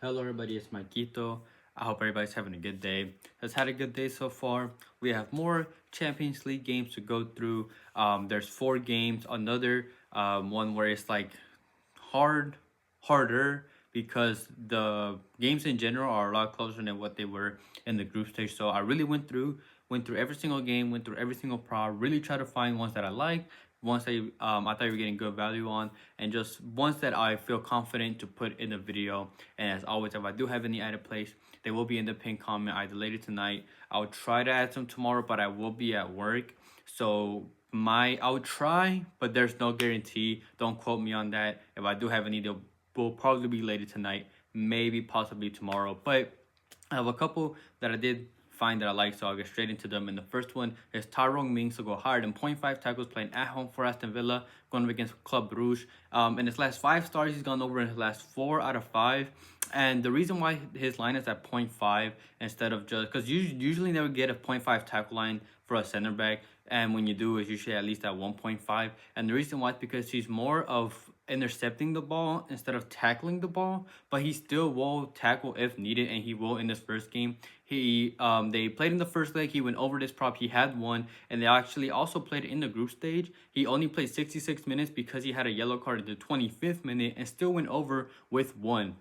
Hello everybody, it's Maikito. I hope everybody's having a good day. Has had a good day so far. We have more Champions League games to go through. There's 4 games. Another one where it's like harder because the games in general are a lot closer than what they were in the group stage. So I really went through every single game, went through every single prop, really try to find ones that I like, ones that I thought you were getting good value on, and just ones that I feel confident to put in the video. And as always, if I do have any added plays, they will be in the pinned comment either later tonight. I'll try to add some tomorrow, but I will be at work. So I'll try, but there's no guarantee. Don't quote me on that. If I do have any, they'll will probably be later tonight, maybe possibly tomorrow. But I have a couple that I did find that I like, so I'll get straight into them. And the first one is Tyrone Mings to go higher than 0.5 tackles playing at home for Aston Villa, going up against Club Brugge. In his last 5 starts, he's gone over in his last 4 out of 5. And the reason why his line is at 0.5 instead of just because usually never get a 0.5 tackle line for a center back, and when you do, it's usually at least at 1.5. And the reason why is because he's more of intercepting the ball instead of tackling the ball, but he still will tackle if needed, and he will in this first game. They played in the first leg. He went over this prop. He had one, and they actually also played in the group stage. He only played 66 minutes because he had a yellow card in the 25th minute and still went over with one.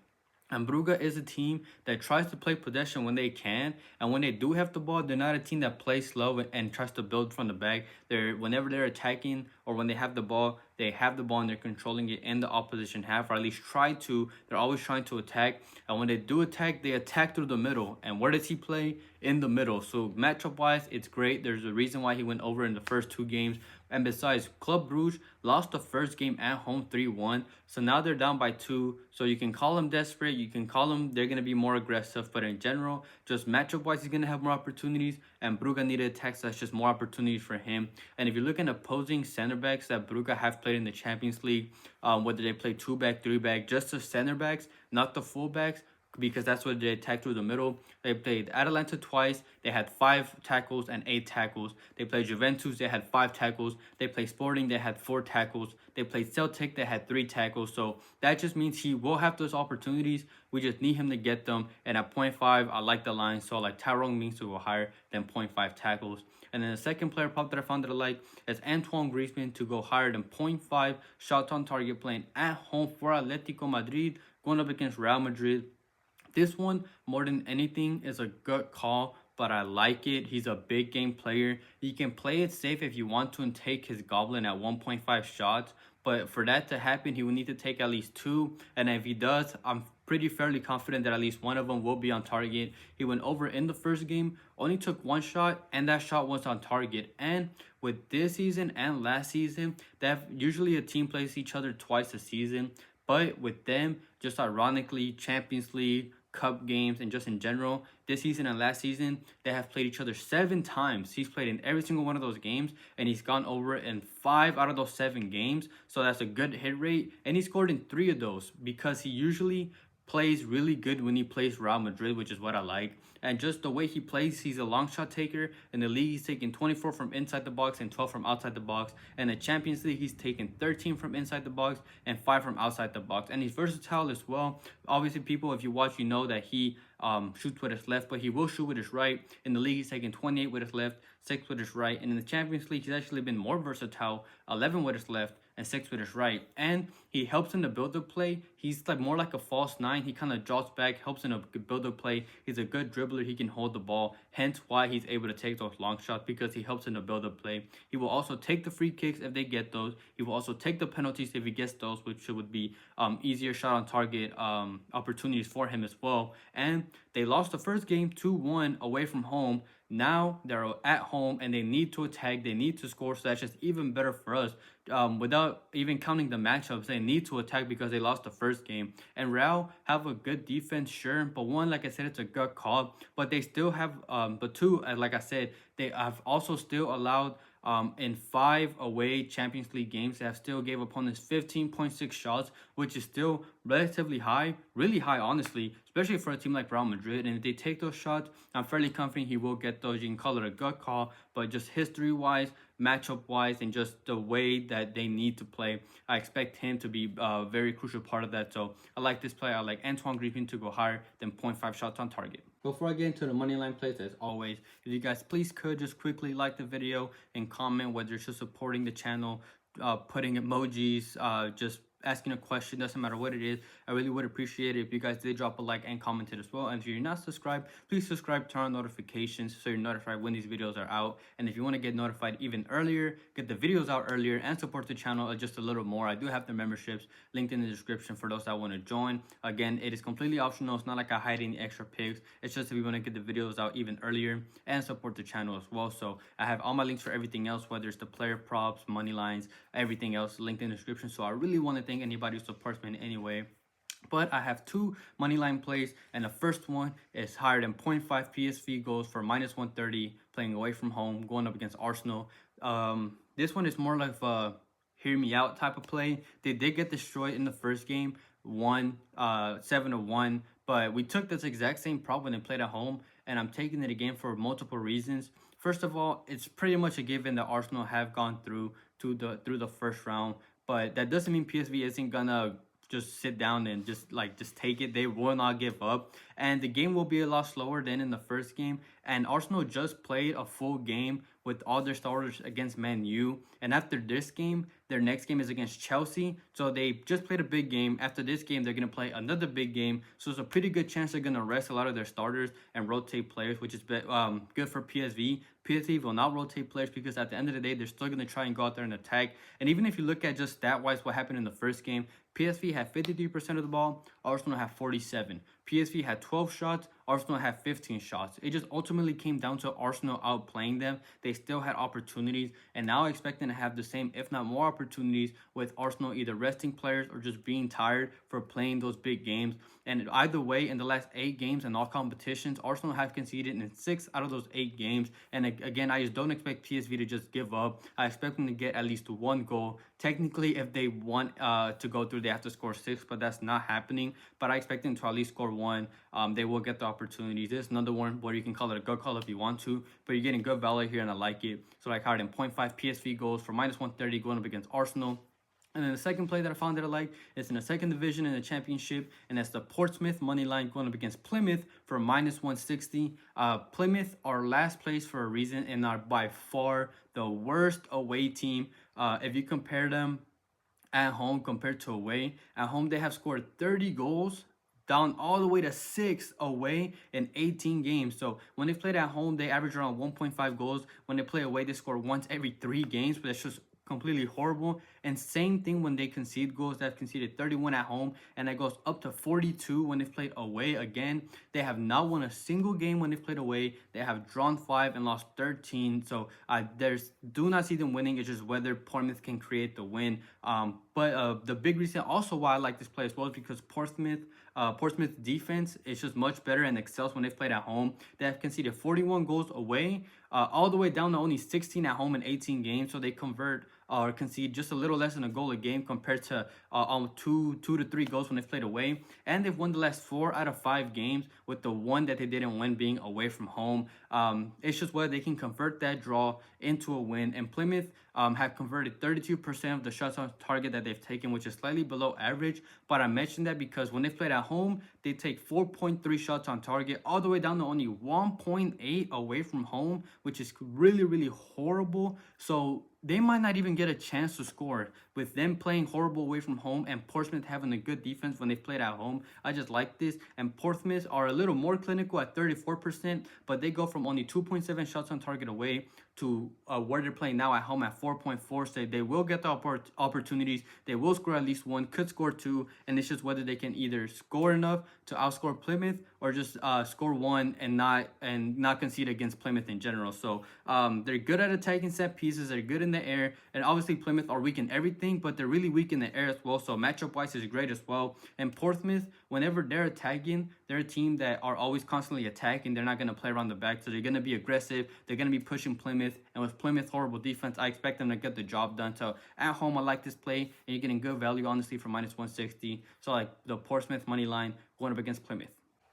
And Brugge is a team that tries to play possession when they can, and when they do have the ball, they're not a team that plays slow and tries to build from the back. Whenever they're attacking or when they have the ball, and they're controlling it in the opposition half, or at least try to. They're always trying to attack, and when they do attack, they attack through the middle. And where does he play? In the middle. So matchup-wise, it's great. There's a reason why he went over in the first 2 games. And besides, Club Brugge lost the first game at home 3-1. So now they're down by 2. So you can call them desperate. You can call them they're going to be more aggressive. But in general, just matchup-wise, he's going to have more opportunities. And Brugge needed attacks. So that's just more opportunities for him. And if you look at opposing center backs that Brugge have played in the Champions League, whether they play 2-back, 3-back, just the center backs, not the full backs, because that's what they attacked through the middle. They played Atalanta twice. They had 5 tackles and 8 tackles. They played Juventus. They had 5 tackles. They played Sporting. They had 4 tackles. They played Celtic. They had 3 tackles. So that just means he will have those opportunities. We just need him to get them. And at 0.5, I like the line. So I like Tyrone Mings to go higher than 0.5 tackles. And then the second player prop that I found that I like is Antoine Griezmann to go higher than 0.5 shots on target playing at home for Atletico Madrid, going up against Real Madrid. This one, more than anything, is a good call, but I like it. He's a big game player. You can play it safe if you want to and take his goblin at 1.5 shots. But for that to happen, he will need to take at least 2. And if he does, I'm pretty fairly confident that at least one of them will be on target. He went over in the first game, only took 1 shot, and that shot was on target. And with this season and last season, that usually a team plays each other twice a season. But with them, just ironically, Champions League, Cup games, and just in general, this season and last season, they have played each other 7 times. He's played in every single one of those games, and he's gone over in 5 out of those 7 games. So that's a good hit rate, and he scored in 3 of those because he usually plays really good when he plays Real Madrid, which is what I like. And just the way he plays, he's a long shot taker. In the league, he's taking 24 from inside the box and 12 from outside the box. In the Champions League, he's taken 13 from inside the box and 5 from outside the box. And he's versatile as well. Obviously, people, if you watch, you know that he shoots with his left, but he will shoot with his right. In the league, he's taking 28 with his left, 6 with his right. And in the Champions League, he's actually been more versatile, 11 with his left and 6 with his right. And he helps in the build-up play. He's like more like a false 9. He kind of drops back, helps in a build-up play. He's a good dribbler. He can hold the ball. Hence why he's able to take those long shots, because he helps in the build-up play. He will also take the free kicks if they get those. He will also take the penalties if he gets those, which would be easier shot on target opportunities for him as well. And they lost the first game 2-1 away from home. Now they're at home and they need to attack. They need to score. So that's just even better for us. Without even counting the matchups, they need to attack because they lost the first game. And Real have a good defense, sure, but one, like I said, it's a good call. But they still have, but 2, like I said, they have also still allowed in 5 away Champions League games, they have still gave opponents 15.6 shots, which is still relatively high, really high, honestly, especially for a team like Real Madrid. And if they take those shots, I'm fairly confident he will get those. You can call it a gut call, but just history-wise, matchup wise and just the way that they need to play. I expect him to be a very crucial part of that. So I like this play. I like Antoine Griezmann to go higher than 0.5 shots on target. Before I get into the money line plays, as always, if you guys please could just quickly like the video and comment whether you're just supporting the channel, putting emojis, just asking a question, doesn't matter what it is. I really would appreciate it if you guys did drop a like and commented as well. And if you're not subscribed, please subscribe, turn on notifications so you're notified when these videos are out. And if you want to get notified even earlier, get the videos out earlier, and support the channel just a little more, I do have the memberships linked in the description for those that want to join. Again, it is completely optional. It's not like I hide any extra picks. It's just if you want to get the videos out even earlier and support the channel as well. So I have all my links for everything else, whether it's the player props, money lines, everything else linked in the description. So I really want to thank anybody who supports me in any way. But I have two money line plays, and the first one is higher than 0.5 PSV goals for minus 130, playing away from home, going up against Arsenal. This one is more like a hear me out type of play. They did get destroyed in the first game, 7-1, but we took this exact same prop when they played at home, and I'm taking it again for multiple reasons. First of all, it's pretty much a given that Arsenal have gone through the first round, but that doesn't mean PSV isn't gonna just sit down and just take it. They will not give up, and the game will be a lot slower than in the first game. And Arsenal just played a full game with all their starters against Man U, and after this game, their next game is against Chelsea. So they just played a big game. After this game, they're gonna play another big game. So it's a pretty good chance they're gonna rest a lot of their starters and rotate players, which is good for PSV. PSV will not rotate players because at the end of the day, they're still gonna try and go out there and attack. And even if you look at just stat-wise what happened in the first game, PSV had 53% of the ball, Arsenal had 47. PSV had 12 shots, Arsenal had 15 shots. It just ultimately came down to Arsenal outplaying them. They still had opportunities, and now I expect them to have the same, if not more, opportunities with Arsenal either resting players or just being tired for playing those big games. And either way, in the last 8 games in all competitions, Arsenal have conceded in 6 out of those 8 games. And again, I just don't expect PSV to just give up. I expect them to get at least 1 goal. Technically, if they want to go through, they have to score 6, but that's not happening. But I expect them to at least score 1. They will get the opportunities. This is another one where you can call it a good call if you want to, but you're getting good value here, and I like it. So like higher than 0.5 PSV goals for minus 130 going up against Arsenal. And then the second play that I found that I like is in the second division in the championship, and that's the Portsmouth money line going up against Plymouth for minus 160. Plymouth are last place for a reason and are by far the worst away team. If you compare them at home compared to away, at home they have scored 30 goals, down all the way to 6 away in 18 games. So when they played at home, they average around 1.5 goals. When they play away, they score once every 3 games, but that's just completely horrible. And same thing when they concede goals. They've conceded 31 at home, and that goes up to 42 when they've played away. Again, they have not won a single game when they've played away. They have drawn 5 and lost 13. So do not see them winning. It's just whether Portsmouth can create the win. But the big reason also why I like this play as well is because Portsmouth's defense is just much better and excels when they've played at home. They have conceded 41 goals away, all the way down to only 16 at home in 18 games. So they convert or concede just a little less than a goal a game compared to 2 to 3 goals when they've played away. And they've won the last 4 out of 5 games, with the one that they didn't win being away from home. It's just whether they can convert that draw into a win. And Plymouth have converted 32% of the shots on target that they've taken, which is slightly below average. But I mentioned that because when they played at home, they take 4.3 shots on target, all the way down to only 1.8 away from home, which is really, really horrible. So they might not even get a chance to score with them playing horrible away from home and Portsmouth having a good defense when they played at home. I just like this. And Portsmouth are a little more clinical at 34%, but they go from only 2.7 shots on target away to where they're playing now at home at 4.4. So they will get the opportunities. They will score at least 1, could score 2, and it's just whether they can either score enough to outscore Plymouth or just score 1 and not concede against Plymouth in general. So they're good at attacking set pieces. They're good in the air, and obviously Plymouth are weak in everything, but they're really weak in the air as well. So matchup wise is great as well. And Portsmouth, whenever they're attacking, they're a team that are always constantly attacking. They're not going to play around the back, so they're going to be aggressive. They're going to be pushing Plymouth, and with Plymouth's horrible defense, I expect them to get the job done. So at home, I like this play, and you're getting good value honestly for minus 160. So like the Portsmouth money line going up against Plymouth.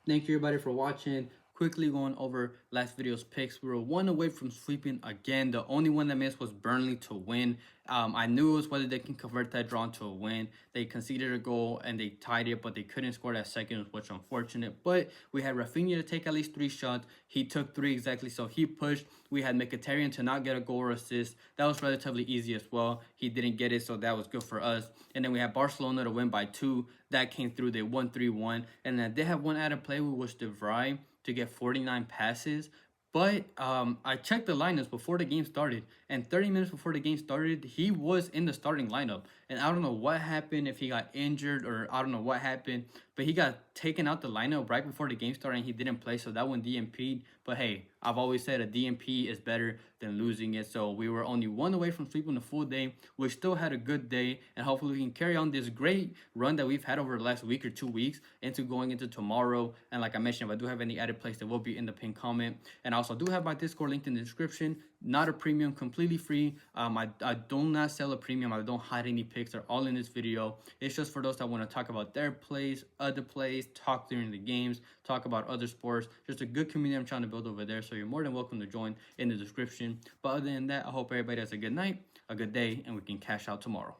Thank you everybody for watching. quickly going over last video's picks. We were one away from sweeping again. The only one that missed was Burnley to win. I knew it was whether they can convert that draw into a win. They conceded a goal and they tied it, but they couldn't score that second, which was unfortunate. But we had Rafinha to take at least 3 shots. He took 3 exactly, so he pushed. We had Mkhitaryan to not get a goal or assist. That was relatively easy as well. He didn't get it, so that was good for us. And then we had Barcelona to win by 2. That came through. They won 3-1. And then they have one added play, which was De Vrij to get 49 passes. But I checked the lineups before the game started, and 30 minutes before the game started, he was in the starting lineup. And I don't know what happened, if he got injured or I don't know what happened, but he got taken out the lineup right before the game started and he didn't play, so that one DNP'd. But hey, I've always said a DNP is better than losing it, so we were only one away from sweeping the full day. We still had a good day, and hopefully we can carry on this great run that we've had over the last week or 2 weeks into going into tomorrow. And like I mentioned, if I do have any added plays, they will be in the pinned comment. And I also do have my Discord linked in the description. Not a premium, completely free. I do not sell a premium. I don't hide any picks. They're all in this video. It's just for those that want to talk about their plays, other plays, talk during the games, talk about other sports. Just a good community I'm trying to build over there. So you're more than welcome to join in the description. But other than that, I hope everybody has a good night, a good day, and we can cash out tomorrow.